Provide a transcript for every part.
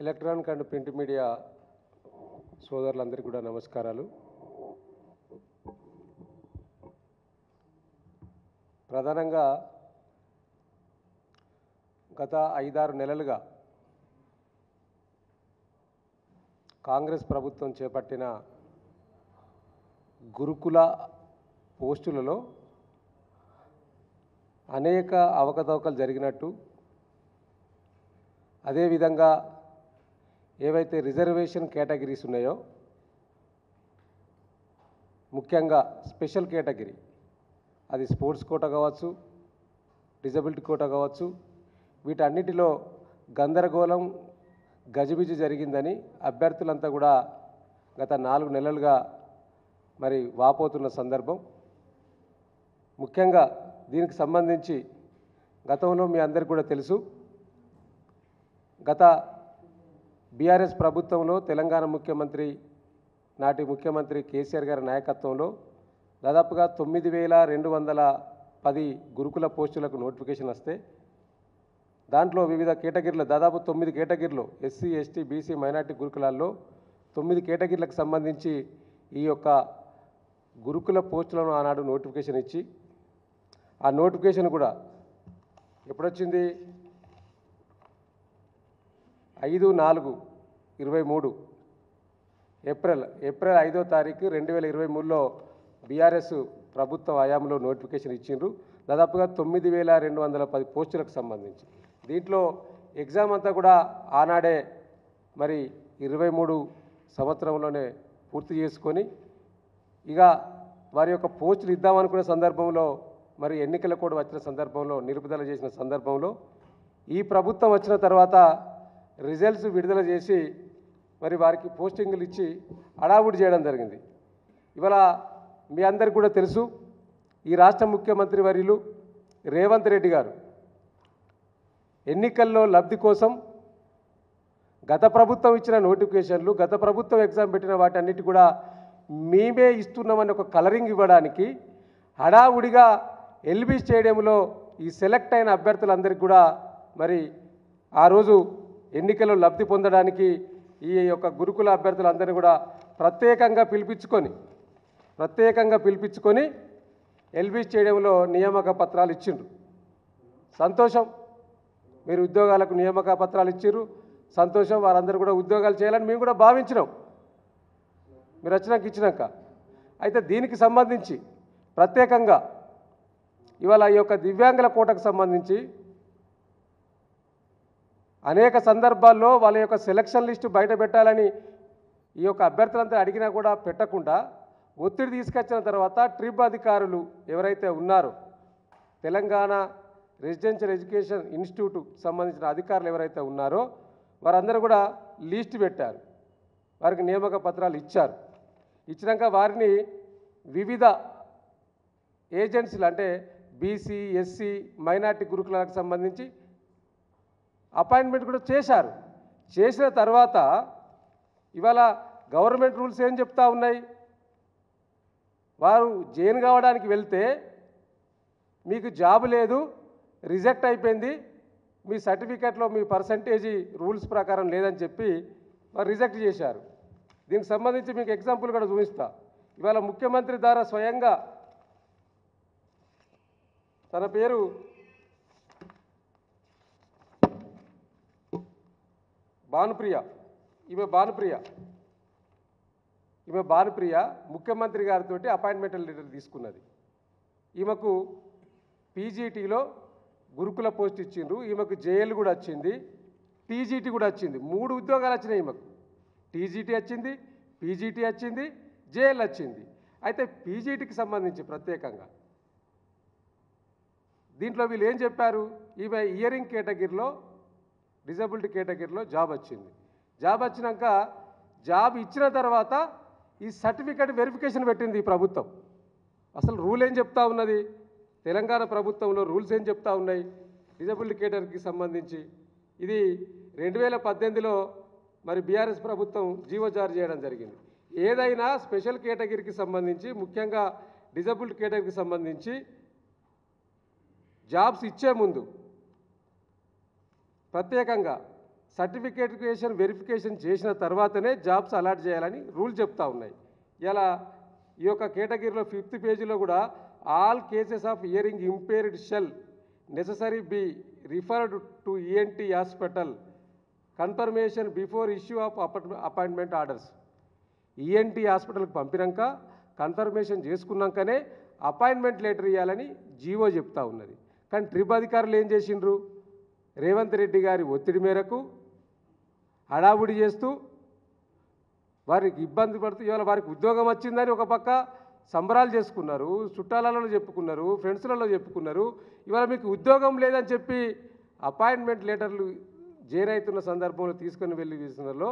Electronic and print media సోదరులందరికీ కూడా నమస్కారాలు. ప్రధానంగా గత 5-6 నెలలుగా కాంగ్రెస్ ప్రభుత్వం చేపట్టిన గురుకుల పోస్టులలో అనేక అవకతవకలు జరిగినట్టు, అదేవిధంగా ఏవైతే రిజర్వేషన్ కేటగిరీస్ ఉన్నాయో, ముఖ్యంగా స్పెషల్ కేటగిరీ, అది స్పోర్ట్స్ కోటా కావచ్చు, డిజబిలిటీ కోటా కావచ్చు, వీటన్నిటిలో గందరగోళం గజిబిజి జరిగిందని అభ్యర్థులంతా కూడా గత 4 నెలలుగా మరి వాపోతున్న సందర్భం. ముఖ్యంగా దీనికి సంబంధించి గతంలో మీ అందరికీ కూడా తెలుసు, గత బీఆర్ఎస్ ప్రభుత్వంలో తెలంగాణ ముఖ్యమంత్రి నాటి ముఖ్యమంత్రి కేసీఆర్ గారి నాయకత్వంలో దాదాపుగా 9,210 గురుకుల పోస్టులకు నోటిఫికేషన్ వస్తే దాంట్లో వివిధ కేటగిరీలు దాదాపు 9 కేటగిరీలు ఎస్సీ, ఎస్టీ, బీసీ, మైనార్టీ గురుకులాల్లో 9 కేటగిరీలకు సంబంధించి ఈ యొక్క గురుకుల పోస్టులను ఆనాడు నోటిఫికేషన్ ఇచ్చి, ఆ నోటిఫికేషన్ కూడా ఎప్పుడొచ్చింది? 5/4/23 ఏప్రిల్ 5వ తారీఖు 2023లో బీఆర్ఎస్ ప్రభుత్వ హయాంలో నోటిఫికేషన్ ఇచ్చిండ్రు. దాదాపుగా 9,210 పోస్టులకు సంబంధించి దీంట్లో ఎగ్జామ్ అంతా కూడా ఆనాడే మరి 23 సంవత్సరంలోనే పూర్తి చేసుకొని ఇక వారి యొక్క పోస్టులు ఇద్దామనుకునే సందర్భంలో మరి ఎన్నికల కోడ్ వచ్చిన సందర్భంలో నిలుపుదల చేసిన సందర్భంలో ఈ ప్రభుత్వం వచ్చిన తర్వాత రిజల్ట్స్ విడుదల చేసి మరి వారికి పోస్టింగ్లు ఇచ్చి హడావుడి చేయడం జరిగింది. ఇవాళ మీ అందరికీ కూడా తెలుసు, ఈ రాష్ట్ర ముఖ్యమంత్రి వర్యులు రేవంత్ రెడ్డి గారు ఎన్నికల్లో లబ్ధి కోసం గత ప్రభుత్వం ఇచ్చిన నోటిఫికేషన్లు, గత ప్రభుత్వం ఎగ్జామ్ పెట్టిన వాటన్నిటి కూడా మేమే ఇస్తున్నామని ఒక కలరింగ్ ఇవ్వడానికి హడావుడిగా ఎల్బీ స్టేడియంలో ఈ సెలెక్ట్ అయిన అభ్యర్థులందరికీ కూడా మరి ఆ రోజు ఎన్నికల్లో లబ్ధి పొందడానికి ఈ యొక్క గురుకుల అభ్యర్థులందరినీ కూడా ప్రత్యేకంగా పిలిపించుకొని ఎల్బీ స్టేడియంలో నియామక పత్రాలు ఇచ్చిండ్రు. సంతోషం, మీరు ఉద్యోగాలకు నియామక పత్రాలు ఇచ్చిర్రు, సంతోషం. వారందరూ కూడా ఉద్యోగాలు చేయాలని మేము కూడా భావించినాం మీరు ఇచ్చినాక. అయితే దీనికి సంబంధించి ప్రత్యేకంగా ఇవాళ ఈ యొక్క దివ్యాంగుల కోటకు సంబంధించి అనేక సందర్భాల్లో వాళ్ళ యొక్క సెలక్షన్ లిస్టు బయట పెట్టాలని ఈ యొక్క అభ్యర్థులంతా అడిగినా కూడా పెట్టకుండా ఒత్తిడి తీసుకొచ్చిన తర్వాత ట్రిప్ అధికారులు ఎవరైతే ఉన్నారో, తెలంగాణ రెసిడెన్షియల్ ఎడ్యుకేషన్ ఇన్స్టిట్యూట్ సంబంధించిన అధికారులు ఎవరైతే ఉన్నారో వారందరూ కూడా లిస్ట్ పెట్టారు, వారికి నియామక పత్రాలు ఇచ్చారు. ఇచ్చినాక వారిని వివిధ ఏజెన్సీలు అంటే బీసీ, ఎస్సీ, మైనార్టీ గురుకులకు సంబంధించి అపాయింట్మెంట్ కూడా చేశారు. చేసిన తర్వాత ఇవాళ గవర్నమెంట్ రూల్స్ ఏం చెప్తా ఉన్నాయి? వారు జైన్ కావడానికి వెళ్తే మీకు జాబ్ లేదు, రిజెక్ట్ అయిపోయింది, మీ సర్టిఫికెట్లో మీ పర్సంటేజీ రూల్స్ ప్రకారం లేదని చెప్పి వారు రిజెక్ట్ చేశారు. దీనికి సంబంధించి మీకు ఎగ్జాంపుల్ కూడా చూపిస్తా. ఇవాళ ముఖ్యమంత్రి ద్వారా స్వయంగా తన పేరు భానుప్రియ, ఈమె భానుప్రియ ముఖ్యమంత్రి గారితో అపాయింట్మెంట్ లెటర్ తీసుకున్నది. ఈమెకు పీజీటీలో గురుకుల పోస్ట్ ఇచ్చిండ్రు, ఈమెకు జేఎల్ కూడా వచ్చింది, టీజీటీ కూడా వచ్చింది. 3 ఉద్యోగాలు వచ్చినాయి ఈమెకు. టీజీటీ వచ్చింది, పీజీటీ వచ్చింది, జేఎల్ వచ్చింది. అయితే పీజీటీకి సంబంధించి ప్రత్యేకంగా దీంట్లో వీళ్ళు ఏం చెప్పారు? ఈమె ఇయరింగ్ కేటగిరీలో, డిజబిలిటీ కేటగిరీలో జాబ్ వచ్చింది. జాబ్ వచ్చినాక జాబ్ ఇచ్చిన తర్వాత ఈ సర్టిఫికేట్ వెరిఫికేషన్ పెట్టింది ఈ ప్రభుత్వం. అసలు రూల్ ఏం చెప్తా ఉన్నది? తెలంగాణ ప్రభుత్వంలో రూల్స్ ఏం చెప్తా ఉన్నాయి డిజబిలిటీ కేటగిరీకి సంబంధించి? ఇది 2018లో మరి బీఆర్ఎస్ ప్రభుత్వం జీవో జారీ చేయడం జరిగింది. ఏదైనా స్పెషల్ కేటగిరీకి సంబంధించి, ముఖ్యంగా డిజబిలిటీ కేటగిరీకి సంబంధించి జాబ్స్ ఇచ్చే ముందు ప్రత్యేకంగా సర్టిఫికేషన్ వెరిఫికేషన్ చేసిన తర్వాతనే జాబ్స్ అలాట్ చేయాలని రూల్ చెప్తా ఉన్నాయి. ఇలా ఈ యొక్క కేటగిరీలో 5th పేజీలో కూడా all cases of hearing impaired shall necessary be referred to ENT hospital confirmation before issue of appointment orders. ENT హాస్పిటల్కి పంపినాక కన్ఫర్మేషన్ చేసుకున్నాకనే అపాయింట్మెంట్ లెటర్ ఇవ్వాలని జీవో చెప్తా ఉన్నది. కానీ ట్రిప్ అధికారులు ఏం చేసిండ్రు? రేవంత్ రెడ్డి గారి ఒత్తిడి మేరకు హడావుడి చేస్తూ వారికి ఇబ్బంది పడుతూ ఇవాళ వారికి ఉద్యోగం వచ్చిందని ఒక పక్క సంబరాలు చేసుకున్నారు, చుట్టాలలో చెప్పుకున్నారు, ఫ్రెండ్స్లలో చెప్పుకున్నారు. ఇవాళ మీకు ఉద్యోగం లేదని చెప్పి అపాయింట్మెంట్ లెటర్లు జైరైతున్న సందర్భంలో తీసుకొని వెళ్ళి విషయంలో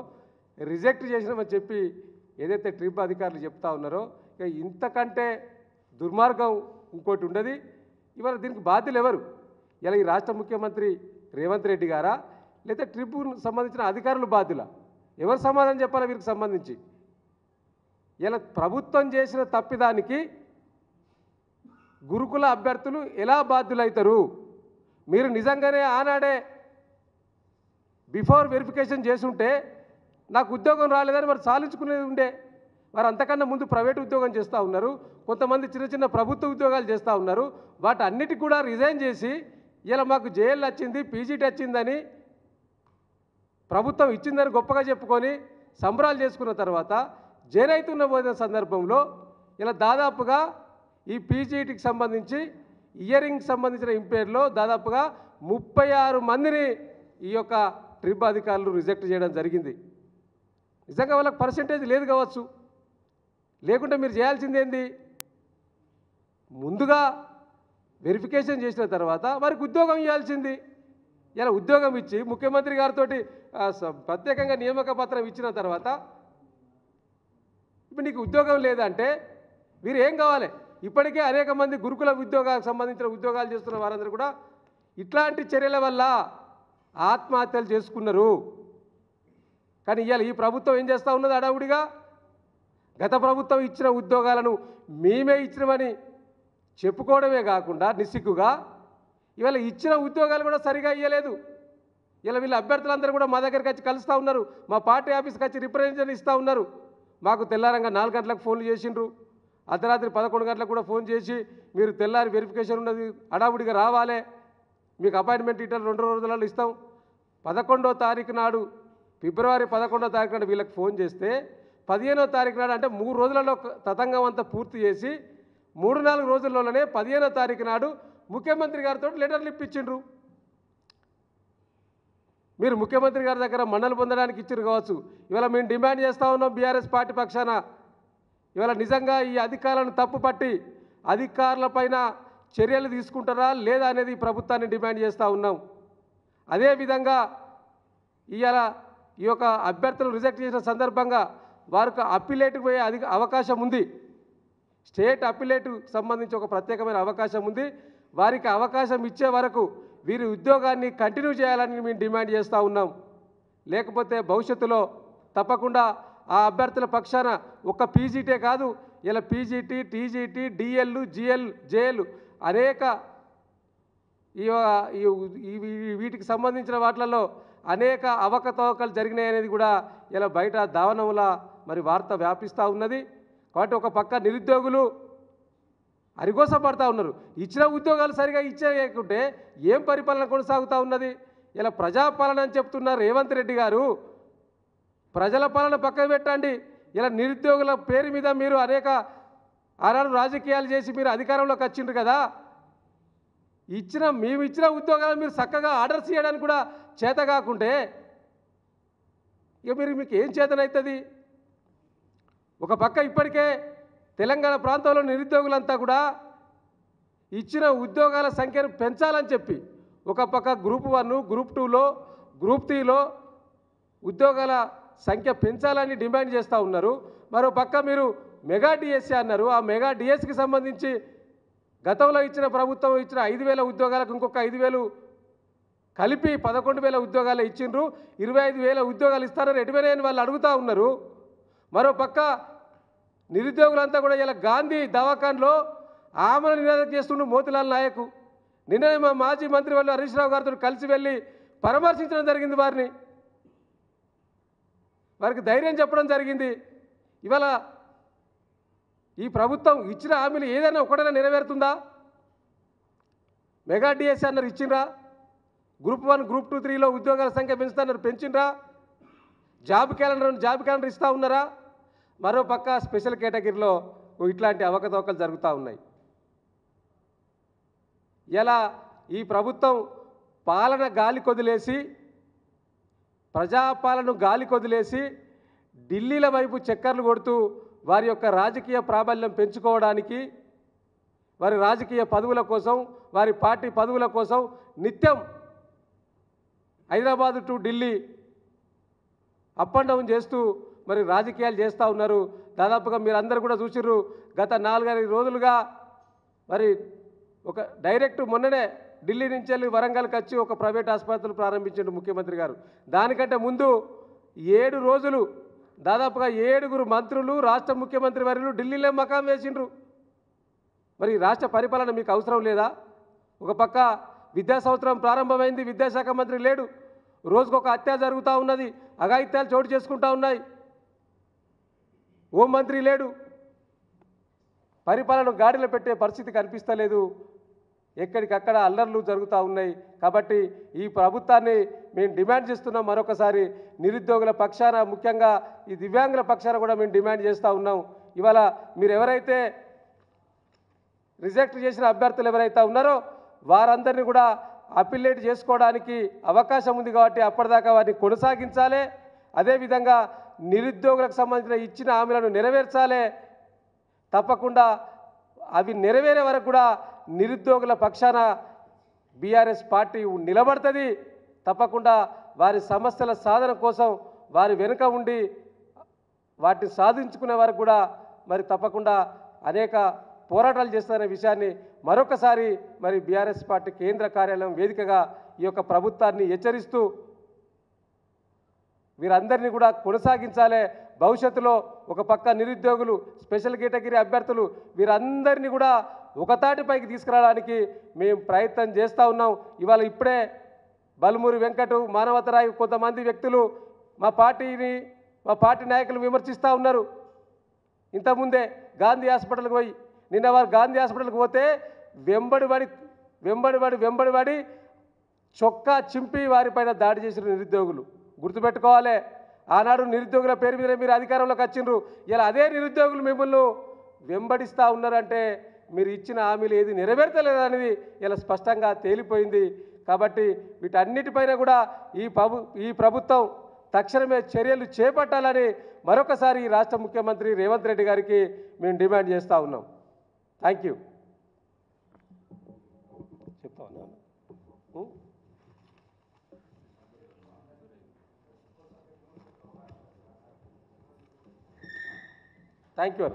రిజెక్ట్ చేసినామని చెప్పి ఏదైతే ట్రిప్ అధికారులు చెప్తా ఉన్నారో ఇక ఇంతకంటే దుర్మార్గం ఇంకోటి ఉండదు. ఇవాళ దీనికి బాధ్యులు ఎవరు? ఇలా ఈ రాష్ట్ర ముఖ్యమంత్రి రేవంత్ రెడ్డి గారా లేదా ట్రిప్ సంబంధించిన అధికారులు బాధ్యులా? ఎవరు సమాధానం చెప్పాలా వీరికి సంబంధించి? ఇలా ప్రభుత్వం చేసిన తప్పిదానికి గురుకుల అభ్యర్థులు ఎలా బాధ్యులవుతారు? మీరు నిజంగానే ఆనాడే బిఫోర్ వెరిఫికేషన్ చేసుంటే నాకు ఉద్యోగం రాలేదని మరి సాధించుకునేది ఉండే. మరి అంతకన్నా ముందు ప్రైవేట్ ఉద్యోగం చేస్తూ ఉన్నారు, కొంతమంది చిన్న చిన్న ప్రభుత్వ ఉద్యోగాలు చేస్తూ ఉన్నారు. వాటి అన్నిటికి కూడా రిజైన్ చేసి ఇలా మాకు జేఎల్ వచ్చింది, పీజీటీ వచ్చిందని ప్రభుత్వం ఇచ్చిందని గొప్పగా చెప్పుకొని సంబరాలు చేసుకున్న తర్వాత జైరైతున్న పోయిన సందర్భంలో ఇలా దాదాపుగా ఈ పీజీటీకి సంబంధించి ఇయరింగ్ సంబంధించిన ఇంపేర్లో దాదాపుగా 36 మందిని ఈ యొక్క ట్రిప్ అధికారులు రిజెక్ట్ చేయడం జరిగింది. నిజంగా వాళ్ళకి పర్సెంటేజ్ లేదు కావచ్చు, లేకుంటే మీరు చేయాల్సింది ఏంది? ముందుగా వెరిఫికేషన్ చేసిన తర్వాత వారికి ఉద్యోగం ఇవ్వాల్సింది. ఇలా ఉద్యోగం ఇచ్చి ముఖ్యమంత్రి గారితో ప్రత్యేకంగా నియామక పత్రం ఇచ్చిన తర్వాత ఇప్పుడు నీకు ఉద్యోగం లేదంటే మీరు ఏం కావాలి? ఇప్పటికే అనేక మంది గురుకుల ఉద్యోగాలకు సంబంధించిన ఉద్యోగాలు చేస్తున్న వారందరూ కూడా ఇట్లాంటి చర్యల వల్ల ఆత్మహత్యలు చేసుకున్నారు. కానీ ఇవాళ ఈ ప్రభుత్వం ఏం చేస్తూ ఉన్నది? అడావుడిగా గత ప్రభుత్వం ఇచ్చిన ఉద్యోగాలను మేమే ఇచ్చినామని చెప్పుకోవడమే కాకుండా నిస్సిగ్గుగా ఇవాళ ఇచ్చిన ఉద్యోగాలు కూడా సరిగా ఇవ్వలేదు. ఇలా వీళ్ళ అభ్యర్థులందరూ కూడా మా దగ్గరికి వచ్చి కలుస్తూ ఉన్నారు, మా పార్టీ ఆఫీస్కి వచ్చి రిప్రజెంటేషన్ ఇస్తూ ఉన్నారు. మాకు తెల్లారంగా 4 గంటలకు ఫోన్లు చేసిండ్రు, అర్ధరాత్రి 11 గంటలకు కూడా ఫోన్ చేసి మీరు తెల్లారి వెరిఫికేషన్ ఉన్నది అడావుడిగా రావాలి, మీకు అపాయింట్మెంట్ ఇట్లా 2 రోజులలో ఇస్తాం. 11వ తారీఖు నాడు ఫిబ్రవరి 11వ తారీఖు నాడు వీళ్ళకి ఫోన్ చేస్తే 15వ తారీఖు నాడు అంటే 3 రోజులలో తతంగం అంతా పూర్తి చేసి 3-4 రోజుల్లోనే 15వ తారీఖు నాడు ముఖ్యమంత్రి గారితో లెటర్లు ఇప్పించిండ్రు. మీరు ముఖ్యమంత్రి గారి దగ్గర మన్నలు పొందడానికి ఇచ్చారు కావచ్చు. ఇవాళ మేము డిమాండ్ చేస్తూ ఉన్నాం బీఆర్ఎస్ పార్టీ పక్షాన, ఇవాళ నిజంగా ఈ అధికారులను తప్పుపట్టి అధికారులపైన చర్యలు తీసుకుంటారా లేదా అనేది ప్రభుత్వాన్ని డిమాండ్ చేస్తూ ఉన్నాం. అదేవిధంగా ఇవాళ ఈ యొక్క అభ్యర్థులు రిజెక్ట్ చేసిన సందర్భంగా వారికి అప్పీలేట్కి పోయే అవకాశం ఉంది. స్టేట్ అప్పీలేట్కు సంబంధించి ఒక ప్రత్యేకమైన అవకాశం ఉంది. వారికి అవకాశం ఇచ్చే వరకు వీరి ఉద్యోగాన్ని కంటిన్యూ చేయాలని మేము డిమాండ్ చేస్తూ ఉన్నాం. లేకపోతే భవిష్యత్తులో తప్పకుండా ఆ అభ్యర్థుల పక్షాన ఒక్క పీజీటీ కాదు, ఇలా PGT, TGT, DL, GL, JL అనేక వీటికి సంబంధించిన వాటిలలో అనేక అవకతవకలు జరిగినాయి అనేది కూడా ఇలా బయట దావనంలా మరి వార్త వ్యాపిస్తూ ఉన్నది. కాబట్టి ఒక పక్క నిరుద్యోగులు అరిగోసపడతా ఉన్నారు. ఇచ్చిన ఉద్యోగాలు సరిగా ఇచ్చేయకుంటే ఏం పరిపాలన కొనసాగుతూ ఉన్నది? ఇలా ప్రజాపాలన అని చెప్తున్నారు రేవంత్ రెడ్డి గారు. ప్రజల పాలన పక్కన పెట్టండి. ఇలా నిరుద్యోగుల పేరు మీద మీరు అనేక ఆనాడు రాజకీయాలు చేసి మీరు అధికారంలోకి వచ్చిండ్రు కదా. మేము ఇచ్చిన ఉద్యోగాలు మీరు చక్కగా ఆర్డర్స్ చేయడానికి కూడా చేత కాకుంటే ఇక మీకు ఏం చేతనవుతుంది? ఒక పక్క ఇప్పటికే తెలంగాణ ప్రాంతంలో నిరుద్యోగులంతా కూడా ఇచ్చిన ఉద్యోగాల సంఖ్యను పెంచాలని చెప్పి ఒక పక్క గ్రూప్ 1, గ్రూప్ 2లో, గ్రూప్ 3లో ఉద్యోగాల సంఖ్య పెంచాలని డిమాండ్ చేస్తూ ఉన్నారు. మరో పక్క మీరు మెగా డిఎస్సీ అన్నారు. ఆ మెగా డిఎస్సికి సంబంధించి గతంలో ఇచ్చిన ప్రభుత్వం ఇచ్చిన 5,000 ఉద్యోగాలకు ఇంకొక 5,000 కలిపి 11,000 ఉద్యోగాలు ఇచ్చిండ్రు. 25,000 ఉద్యోగాలు ఇస్తారని ఎటువైనా వాళ్ళు అడుగుతూ ఉన్నారు. మరో పక్క నిరుద్యోగులంతా కూడా ఇలా గాంధీ దవాఖాన్లో ఆమెను నినాదం చేస్తుండ్రు మోతిలాల్ నాయక్. నిన్ననే మా మాజీ మంత్రి వాళ్ళు హరీష్ రావు గారితో కలిసి వెళ్ళి పరామర్శించడం జరిగింది వారిని. వారికి ధైర్యం చెప్పడం జరిగింది. ఇవాళ ఈ ప్రభుత్వం ఇచ్చిన హామీలు ఏదైనా ఒకటైనా నెరవేరుతుందా? మెగా డిఎస్సీ అన్నారు, ఇచ్చిండ్రా? గ్రూప్ 1 గ్రూప్ 2 3లో ఉద్యోగాల సంఖ్య పెంచుతున్నారు, పెంచిండ్రా? జాబ్ క్యాలెండర్ ఇస్తూ ఉన్నారా? మరో పక్క స్పెషల్ కేటగిరీలో ఇట్లాంటి అవకతవకలు జరుగుతూ ఉన్నాయి. ఇలా ఈ ప్రభుత్వం పాలన గాలి కొదిలేసి, ప్రజాపాలన గాలి కొదిలేసి ఢిల్లీల వైపు చక్కర్లు కొడుతూ వారి యొక్క రాజకీయ ప్రాబల్యం పెంచుకోవడానికి, వారి రాజకీయ పదవుల కోసం, వారి పార్టీ పదవుల కోసం నిత్యం Hyderabad to Delhi up and down చేస్తూ మరి రాజకీయాలు చేస్తూ ఉన్నారు. దాదాపుగా మీరు అందరూ కూడా చూసిర్రు, గత 4-5 రోజులుగా మరి ఒక డైరెక్ట్ మొన్ననే ఢిల్లీ నుంచి వెళ్ళి వరంగల్కి వచ్చి ఒక ప్రైవేట్ ఆసుపత్రులు ప్రారంభించారు ముఖ్యమంత్రి గారు. దానికంటే ముందు 7 రోజులు దాదాపుగా 7గురు మంత్రులు, రాష్ట్ర ముఖ్యమంత్రి వర్యులు ఢిల్లీలో మకాం వేసిండ్రు. మరి రాష్ట్ర పరిపాలన మీకు అవసరం లేదా? ఒక పక్క విద్యా సంవత్సరం ప్రారంభమైంది, విద్యాశాఖ మంత్రి లేడు, రోజుకొక హత్య జరుగుతూ ఉన్నది, అఘాయిత్యాలు చోటు చేసుకుంటూ ఉన్నాయి, హోంమంత్రి లేడు, పరిపాలన గాడిలో పెట్టే పరిస్థితి కనిపిస్తలేదు, ఎక్కడికక్కడ అల్లర్లు జరుగుతూ ఉన్నాయి. కాబట్టి ఈ ప్రభుత్వాన్ని మేము డిమాండ్ చేస్తున్నాం. మరొకసారి నిరుద్యోగుల పక్షాన, ముఖ్యంగా ఈ దివ్యాంగుల పక్షాన కూడా మేము డిమాండ్ చేస్తూ ఉన్నాం. ఇవాళ మీరు ఎవరైతే రిజెక్ట్ చేసిన అభ్యర్థులు ఎవరైతే ఉన్నారో వారందరినీ కూడా అపిలేట్ చేసుకోవడానికి అవకాశం ఉంది. కాబట్టి అప్పటిదాకా వారిని కొనసాగించాలి. అదేవిధంగా నిరుద్యోగులకు సంబంధించిన ఇచ్చిన హామీలను నెరవేర్చాలి. తప్పకుండా అవి నెరవేరే వరకు కూడా నిరుద్యోగుల పక్షాన బీఆర్ఎస్ పార్టీ నిలబడుతుంది. తప్పకుండా వారి సమస్యల సాధన కోసం వారి వెనుక ఉండి వాటిని సాధించుకునే వరకు కూడా మరి తప్పకుండా అనేక పోరాటాలు చేస్తారనే విషయాన్ని మరొకసారి మరి బీఆర్ఎస్ పార్టీ కేంద్ర కార్యాలయం వేదికగా ఈ యొక్క ప్రభుత్వాన్ని హెచ్చరిస్తూ వీరందరినీ కూడా కొనసాగించాలి. భవిష్యత్తులో ఒక పక్క నిరుద్యోగులు, స్పెషల్ కేటగిరీ అభ్యర్థులు వీరందరినీ కూడా ఒకతాటిపైకి తీసుకురావడానికి మేము ప్రయత్నం చేస్తూ ఉన్నాం. ఇవాళ ఇప్పుడే బల్మూరి వెంకటు, మానవతరాయ్ కొంతమంది వ్యక్తులు మా పార్టీ నాయకులు విమర్శిస్తూ ఉన్నారు. ఇంతకుముందే గాంధీ హాస్పిటల్కి పోయి, నిన్న వారు గాంధీ హాస్పిటల్కి పోతే వెంబడిబడి చొక్కా చింపి వారిపైన దాడి చేసిన నిరుద్యోగులు గుర్తుపెట్టుకోవాలి. ఆనాడు నిరుద్యోగుల పేరు మీద మీరు అధికారంలోకి వచ్చిండ్రు. ఇలా అదే నిరుద్యోగులు మిమ్మల్ని వెంబడిస్తూ ఉన్నారంటే మీరు ఇచ్చిన హామీలు ఏది నెరవేర్చలేదనేది ఇలా స్పష్టంగా తేలిపోయింది. కాబట్టి వీటన్నిటిపైన కూడా ఈ ప్రభుత్వం తక్షణమే చర్యలు చేపట్టాలని మరొకసారి ఈ రాష్ట్ర ముఖ్యమంత్రి రేవంత్ రెడ్డి గారికి మేము డిమాండ్ చేస్తూ ఉన్నాం. Thank you. చెప్తా ఉన్నాను. Thank you.